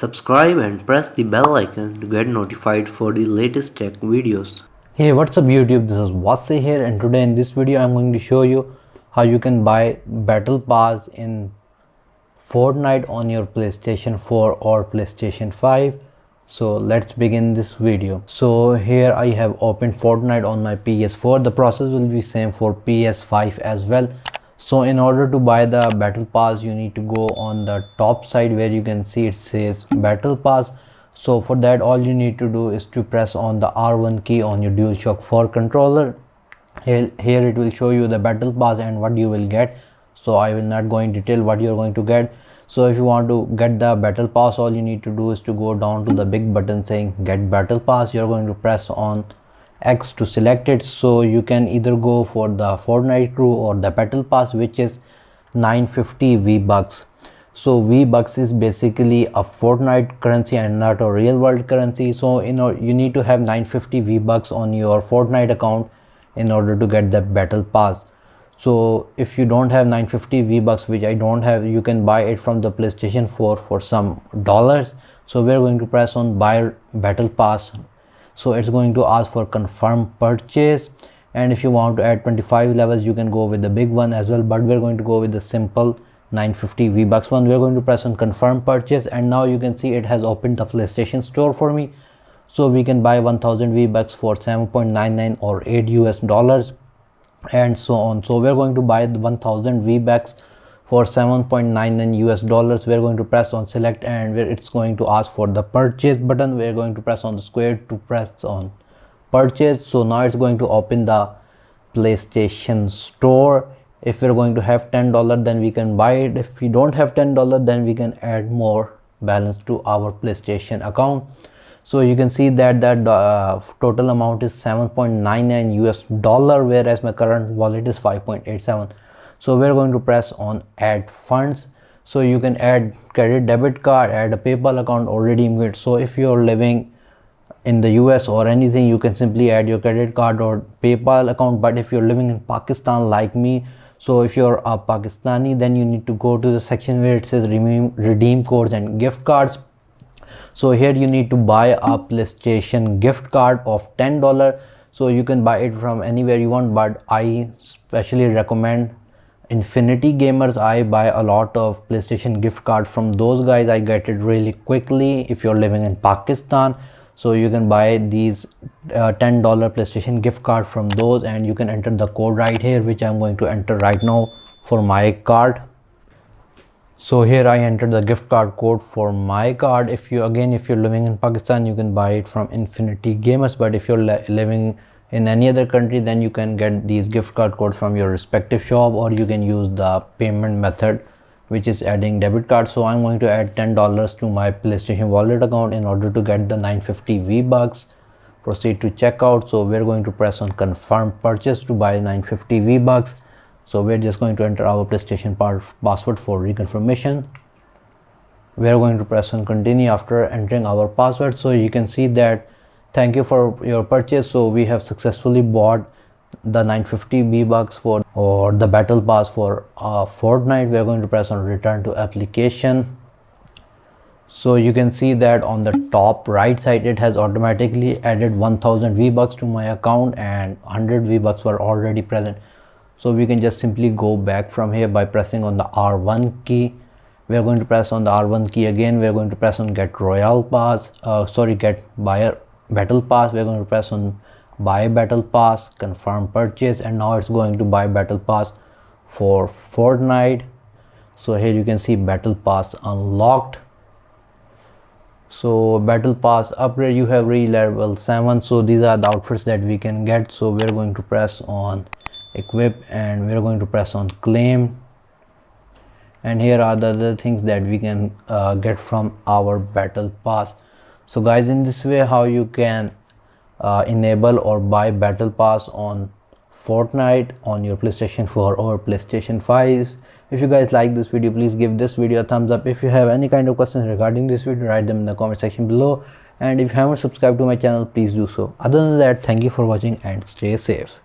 Subscribe and press the bell icon to get notified for the latest tech videos. Hey, what's up YouTube, this is Wasay here, and today in this video I'm going to show you how you can buy battle pass in Fortnite on your PlayStation 4 or PlayStation 5. So let's begin this video. So here I have opened Fortnite on my PS4. The process will be same for PS5 as well. So in order to buy the battle pass, you need to go on the top side where you can see it says battle pass. So for that, all you need to do is to press on the R1 key on your DualShock 4 controller. Here it will show you the battle pass and what you will get. So I will not go in detail what you're going to get. So if you want to get the battle pass, all you need to do is to go down to the big button saying get battle pass. You're going to press on X to select it. So you can either go for the Fortnite crew or the battle pass, which is 950 V-Bucks. So V-Bucks is basically a Fortnite currency and not a real world currency. So you need to have 950 V-Bucks on your Fortnite account in order to get the battle pass. So if you don't have 950 V-Bucks, which I don't have, you can buy it from the PlayStation 4 for some dollars. So we're going to press on buy battle pass. So it's going to ask for confirm purchase, and if you want to add 25 levels, you can go with the big one as well, but we're going to go with the simple 950 V-Bucks one. We're going to press on confirm purchase, and now you can see it has opened the PlayStation store for me. So we can buy 1000 V-Bucks for 7.99 or $8 and so on. So we're going to buy 1000 V-Bucks for $7.99. We're going to press on select, and where it's going to ask for the purchase button, we're going to press on the square to press on purchase. So now it's going to open the PlayStation store. If we're going to have $10, then we can buy it. If we don't have $10, then we can add more balance to our PlayStation account. So you can see that total amount is $7.99, whereas my current wallet is 5.87. So we're going to press on add funds. So you can add credit, debit card, add a PayPal account or redeem it. So if you're living in the US or anything, you can simply add your credit card or PayPal account. But if you're living in Pakistan like me, so if you're a Pakistani, then you need to go to the section where it says redeem codes and gift cards. So here you need to buy a PlayStation gift card of $10. So you can buy it from anywhere you want, but I especially recommend Infinity Gamers. I buy a lot of PlayStation gift cards from those guys. I get it really quickly if you're living in Pakistan. So you can buy these $10 PlayStation gift card from those, and you can enter the code right here, which I'm going to enter right now for my card. So here I entered the gift card code for my card. If you're living in Pakistan, you can buy it from Infinity Gamers, but if you're living in any other country, then you can get these gift card codes from your respective shop, or you can use the payment method, which is adding debit card. So I'm going to add $10 to my PlayStation wallet account in order to get the 950 V-Bucks. Proceed to checkout. So we're going to press on confirm purchase to buy 950 V-Bucks. So we're just going to enter our PlayStation password for reconfirmation. We're going to press on continue after entering our password. So you can see that thank you for your purchase. So we have successfully bought the 950 V-Bucks or the battle pass for Fortnite. We're going to press on return to application. So you can see that on the top right side, it has automatically added 1000 V-Bucks to my account, and 100 V-Bucks were already present. So we can just simply go back from here by pressing on the R1 key. We're going to press on the R1 key again. We're going to press on get royal pass, get buyer battle pass. We're going to press on buy battle pass, confirm purchase, and now it's going to buy battle pass for Fortnite. So here you can see battle pass unlocked. So battle pass upgrade, you have reached level 7. So these are the outfits that we can get. So we're going to press on equip, and we're going to press on claim, and here are the other things that we can get from our battle pass. So guys, in this way how you can enable or buy battle pass on Fortnite on your PlayStation 4 or PlayStation 5. If you guys like this video, please give this video a thumbs up. If you have any kind of questions regarding this video, write them in the comment section below, and if you haven't subscribed to my channel, please do so. Other than that, thank you for watching and stay safe.